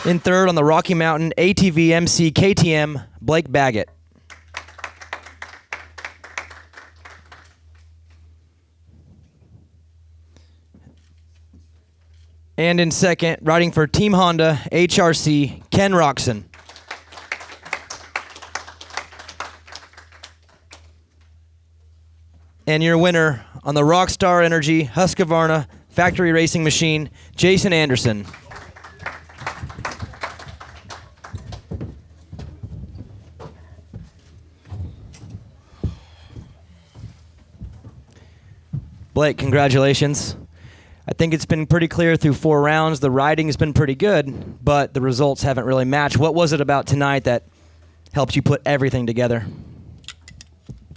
In third on the Rocky Mountain ATV MC KTM, Blake Baggett. And in second, riding for Team Honda HRC, Ken Roczen. And your winner on the Rockstar Energy Husqvarna Factory Racing Machine, Jason Anderson. Blake, congratulations. I think it's been pretty clear through 4 rounds. The riding has been pretty good, but the results haven't really matched. What was it about tonight that helped you put everything together?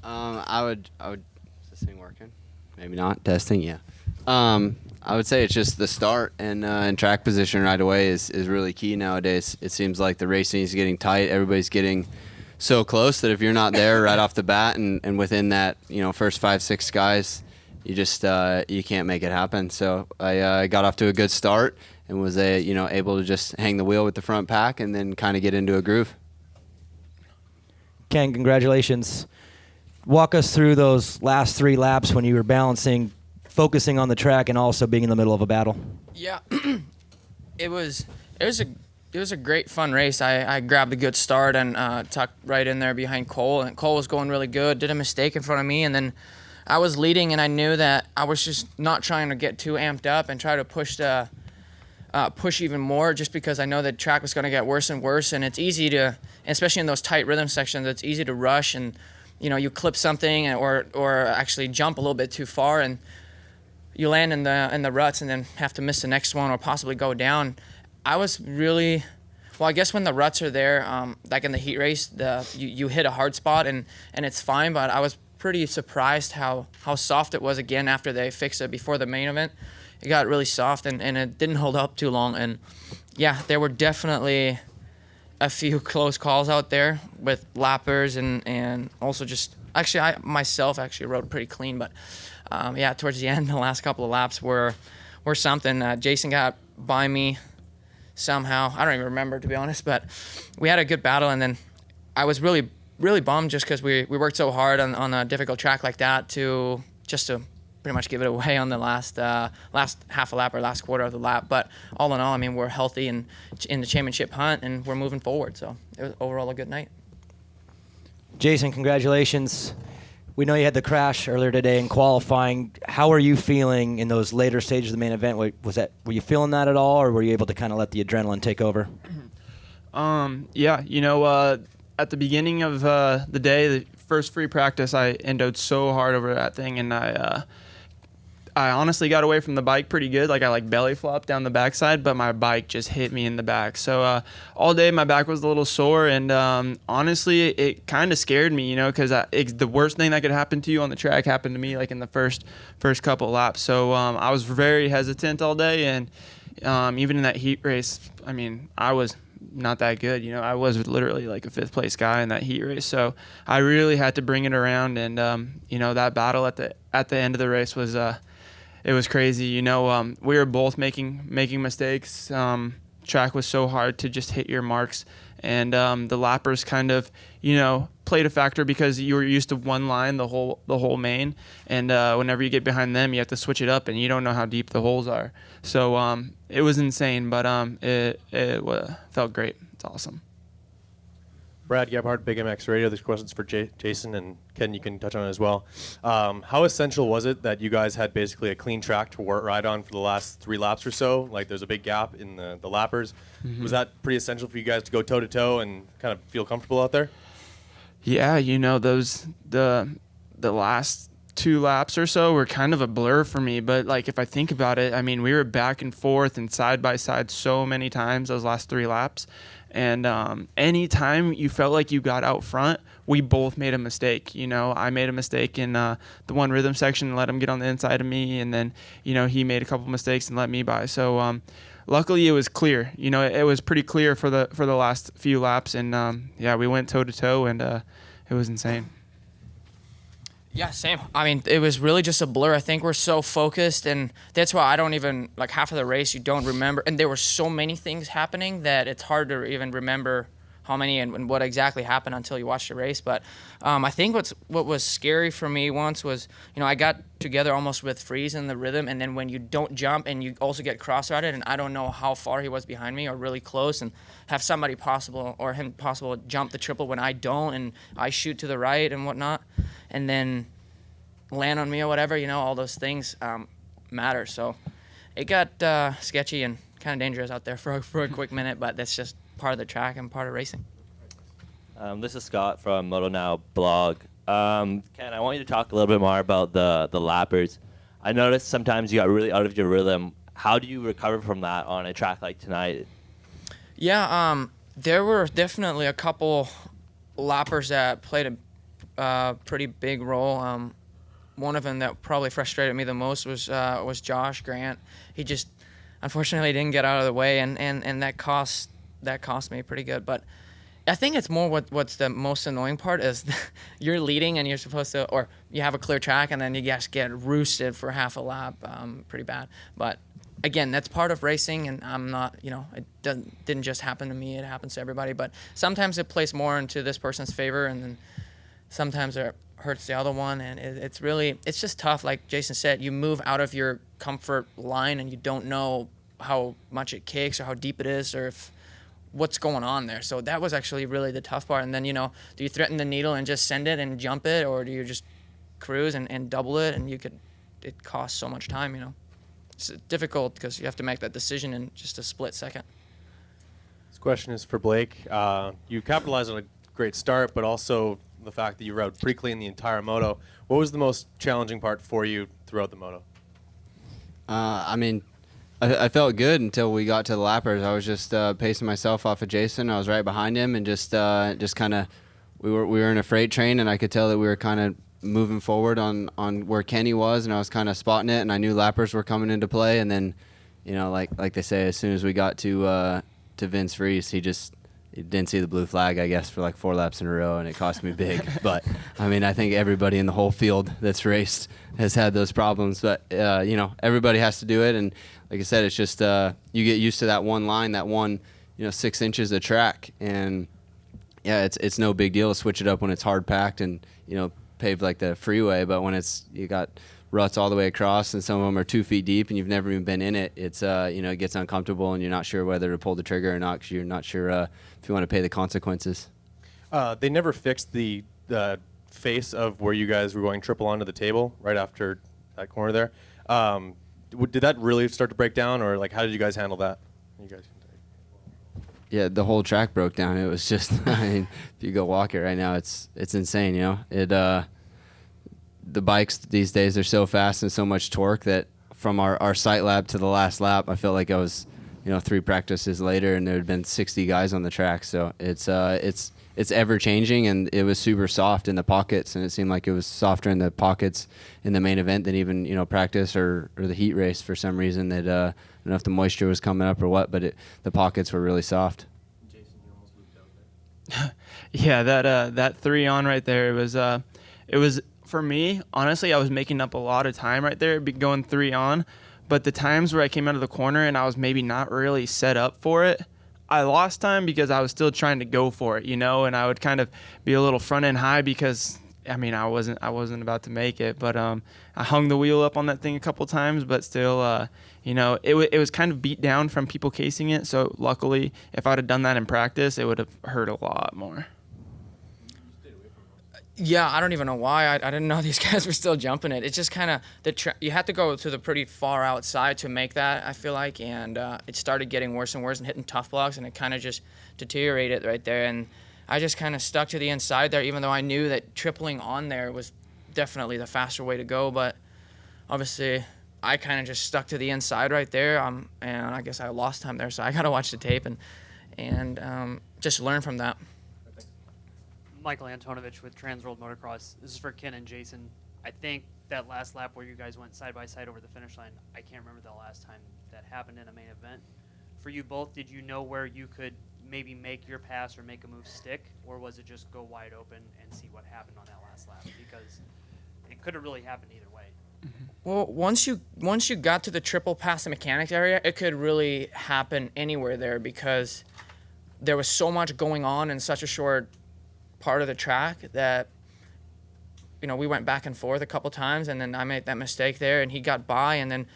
I would. Is this thing working? Maybe not. Testing. Yeah. I would say it's just the start and track position right away is really key nowadays. It seems like the racing is getting tight. Everybody's getting so close that if you're not there right off the bat and within that first 5-6 guys, you just you can't make it happen. So I got off to a good start and was able to just hang the wheel with the front pack and then kind of get into a groove. Ken, congratulations. Walk us through those last 3 laps when you were balancing, focusing on the track, and also being in the middle of a battle. Yeah, it was a great fun race. I grabbed a good start and tucked right in there behind Cole, and Cole was going really good. Did a mistake in front of me, and then I was leading, and I knew that I was just not trying to get too amped up and try to push even more, just because I know the track was going to get worse and worse, and it's easy to, especially in those tight rhythm sections, it's easy to rush and you clip something or actually jump a little bit too far, and you land in the ruts and then have to miss the next one or possibly go down. I was really, well, I guess when the ruts are there, like in the heat race, you hit a hard spot and it's fine, but I was pretty surprised how soft it was again after they fixed it before the main event. It got really soft and it didn't hold up too long. And yeah, there were definitely a few close calls out there with lappers and also just, actually I myself rode pretty clean, but yeah, towards the end, the last couple of laps were something. Jason got by me somehow. I don't even remember, to be honest, but we had a good battle, and then I was really, really bummed just because we worked so hard on a difficult track like that to pretty much give it away on the last half a lap or last quarter of the lap. But all in all, I mean, we're healthy and in the championship hunt, and we're moving forward. So it was overall a good night. Jason, congratulations. We know you had the crash earlier today in qualifying. How are you feeling in those later stages of the main event? Were you feeling that at all, or were you able to kind of let the adrenaline take over? Yeah, at the beginning of the day, the first free practice, I endoed so hard over that thing, and I honestly got away from the bike pretty good. I belly flopped down the backside, but my bike just hit me in the back. So all day my back was a little sore, and honestly, it kind of scared me, because the worst thing that could happen to you on the track happened to me in the first couple laps. So I was very hesitant all day, and even in that heat race, I mean, I was not that good. I was literally a 5th place guy in that heat race. So I really had to bring it around, and that battle at the end of the race was it was crazy. We were both making mistakes. Track was so hard to just hit your marks, and the lappers kind of played a factor because you were used to one line the whole main, and whenever you get behind them, you have to switch it up, and you don't know how deep the holes are. So it was insane, but it felt great. It's awesome. Brad Gebhardt, Big MX Radio. This question's for Jason, and Ken, you can touch on it as well. How essential was it that you guys had basically a clean track to ride on for the last 3 laps or so? There's a big gap in the lappers. Mm-hmm. Was that pretty essential for you guys to go toe-to-toe and kind of feel comfortable out there? Yeah, the last 2 laps or so were kind of a blur for me, but if I think about it, I mean, we were back and forth and side by side so many times those last 3 laps. And anytime you felt like you got out front, we both made a mistake. I made a mistake in the one rhythm section and let him get on the inside of me. And then, he made a couple mistakes and let me by. So luckily it was clear. It was pretty clear for the last few laps. And, yeah, we went toe-to-toe, and it was insane. Yeah, same. I mean, it was really just a blur. I think we're so focused, and that's why I don't even, like, half of the race you don't remember. And there were so many things happening that it's hard to even remember how many and what exactly happened until you watch the race. But I think what was scary for me once was, I got together almost with Freeze in the rhythm, and then when you don't jump and you also get cross-routed, and I don't know how far he was behind me or really close, and have somebody possible jump the triple when I don't, and I shoot to the right and whatnot, and then land on me or whatever, all those things matter. So it got sketchy and kind of dangerous out there for a quick minute, but that's just part of the track and part of racing. This is Scott from Moto Now blog. Ken, I want you to talk a little bit more about the lappers. I noticed sometimes you got really out of your rhythm. How do you recover from that on a track like tonight? Yeah, there were definitely a couple lappers that played a pretty big role. One of them that probably frustrated me the most was Josh Grant. He just unfortunately didn't get out of the way, and that cost me pretty good. But I think it's more what's the most annoying part is you're leading and you're supposed to, or you have a clear track and then you just get roosted for half a lap, pretty bad. But again, that's part of racing, and I'm not, it didn't just happen to me. It happens to everybody. But sometimes it plays more into this person's favor, and then sometimes it hurts the other one, and it's just tough. Like Jason said, you move out of your comfort line and you don't know how much it kicks or how deep it is or what's going on there. So that was actually really the tough part. And then, do you threaten the needle and just send it and jump it, or do you just cruise and double it? And it costs so much time, It's difficult because you have to make that decision in just a split second. This question is for Blake. You capitalized on a great start, but also the fact that you rode pretty clean the entire moto. What was the most challenging part for you throughout the moto? I felt good until we got to the lappers. I was just pacing myself off of Jason. I was right behind him, and just kind of we were in a freight train, and I could tell that we were kind of moving forward on where Kenny was, and I was kind of spotting it, and I knew lappers were coming into play. And then, like they say, as soon as we got to Vince Freeze, he didn't see the blue flag, I guess, for like 4 laps in a row, and it cost me big. But I think everybody in the whole field that's raced has had those problems. But everybody has to do it, and like I said, it's just you get used to that one line, that one 6 inches of track, and yeah, it's no big deal to switch it up when it's hard packed and paved like the freeway. But when you got ruts all the way across, and some of them are 2 feet deep, and you've never even been in it, it's it gets uncomfortable, and you're not sure whether to pull the trigger or not, because you're not sure if you want to pay the consequences. They never fixed the face of where you guys were going triple onto the table right after that corner there. Did that really start to break down, or like how did you guys handle that? Yeah, the whole track broke down. It was just, if you go walk it right now, it's insane. The bikes these days are so fast and so much torque that from our sight lap to the last lap, I felt like I was, 3 practices later, and there had been 60 guys on the track. So it's ever changing, and it was super soft in the pockets, and it seemed like it was softer in the pockets in the main event than even practice or the heat race for some reason. That I don't know if the moisture was coming up or what, but the pockets were really soft. Jason, you almost moved out there. Yeah, that 3 on right there, it was for me, honestly, I was making up a lot of time right there, going 3 on. But the times where I came out of the corner and I was maybe not really set up for it, I lost time because I was still trying to go for it, and I would kind of be a little front end high because, I wasn't about to make it. But I hung the wheel up on that thing a couple times, but still, it was kind of beat down from people casing it. So luckily, if I'd have done that in practice, it would have hurt a lot more. Yeah, I don't even know why. I didn't know these guys were still jumping it. It's just kind of you had to go to the pretty far outside to make that, I feel like, and it started getting worse and worse and hitting tough blocks, and it kind of just deteriorated right there. And I just kind of stuck to the inside there, even though I knew that tripling on there was definitely the faster way to go. But obviously, I kind of just stuck to the inside right there, and I guess I lost time there. So I got to watch the tape and just learn from that. Michael Antonovich with Trans World Motocross. This is for Ken and Jason. I think that last lap where you guys went side by side over the finish line, I can't remember the last time that happened in a main event. For you both, did you know where you could maybe make your pass or make a move stick, or was it just go wide open and see what happened on that last lap? Because it could have really happened either way. Well, once you got to the triple past the mechanics area, it could really happen anywhere there because there was so much going on in such a short part of the track that, you know, we went back and forth a couple times, and then I made that mistake there, and he got by, and then,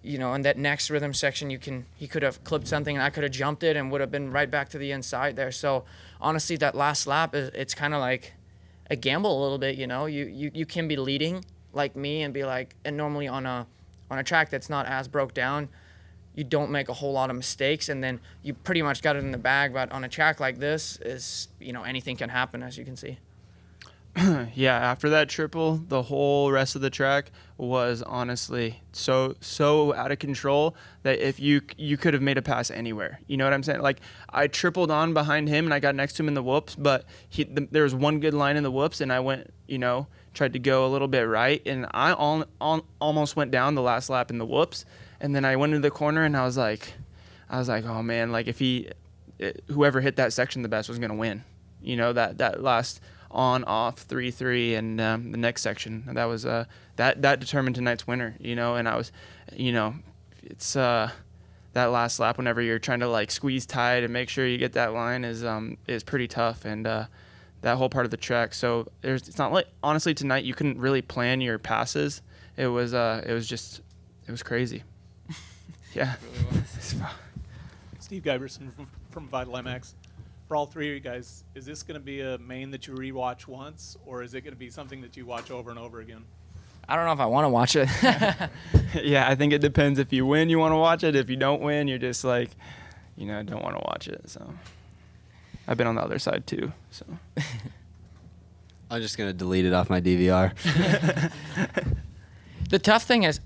you know, in that next rhythm section, he could have clipped something, and I could have jumped it and would have been right back to the inside there. So honestly, that last lap it's kind of like a gamble a little bit. You know, you can be leading like me and be like, and normally on a track that's not as broke down, you don't make a whole lot of mistakes, and then you pretty much got it in the bag. But on a track like this, is, you know, anything can happen, as you can see. Yeah, after that triple, the whole rest of the track was honestly so out of control that if you could have made a pass anywhere. You know what I'm saying? Like, I tripled on behind him and I got next to him in the whoops, but there was one good line in the whoops, and I went, you know, tried to go a little bit right, and I almost went down the last lap in the whoops, and then I went into the corner and I was like, oh man, like if whoever hit that section the best was gonna win. You know, that last on off 3-3 and the next section that was that determined tonight's winner, you know. And I was, you know, it's that last lap whenever you're trying to like squeeze tight and make sure you get that line is pretty tough, and that whole part of the track. So it's not like, honestly, tonight you couldn't really plan your passes. It was crazy. Yeah. It really was. Steve Giberson from Vital MX. For all three of you guys, is this going to be a main that you rewatch once, or is it going to be something that you watch over and over again? I don't know if I want to watch it. Yeah, I think it depends. If you win, you want to watch it. If you don't win, you're just like, you know, don't want to watch it. So I've been on the other side too. So I'm just going to delete it off my DVR. The tough thing is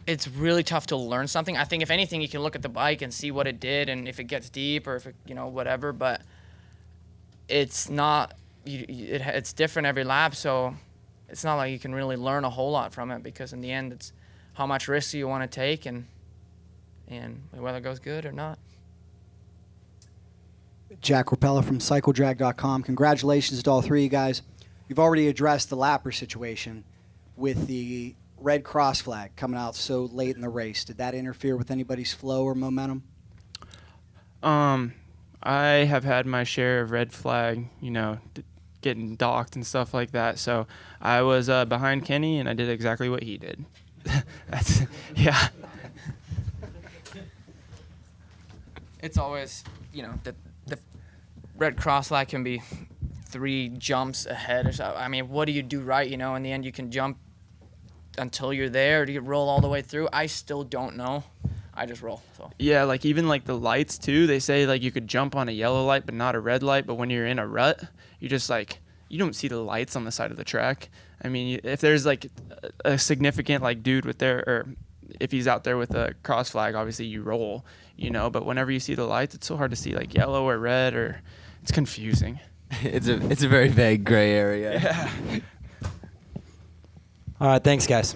it's really tough to learn something. I think if anything, you can look at the bike and see what it did, and if it gets deep or if it, you know, whatever. But it's not. It's different every lap, so it's not like you can really learn a whole lot from it, because in the end, it's how much risk you want to take and whether it goes good or not. Jack Rapella from CycleDrag.com. Congratulations to all three of you guys. You've already addressed the lapper situation with the red cross flag coming out so late in the race. Did that interfere with anybody's flow or momentum? I have had my share of red flag, you know, getting docked and stuff like that. So I was behind Kenny, and I did exactly what he did. That's, yeah. It's always, you know, the red cross flag can be 3 jumps ahead or so. I mean, what do you do right? You know, in the end, you can jump until you're there. Do you roll all the way through? I still don't know. I just roll. So Yeah, like even like the lights too. They say like you could jump on a yellow light but not a red light. But when you're in a rut, you just like, you don't see the lights on the side of the track. I mean, if there's like a significant like dude with there, or if he's out there with a cross flag, obviously you roll, you know. But whenever you see the lights, it's so hard to see like yellow or red, or it's confusing. It's a very vague gray area. Yeah. All right, thanks, guys.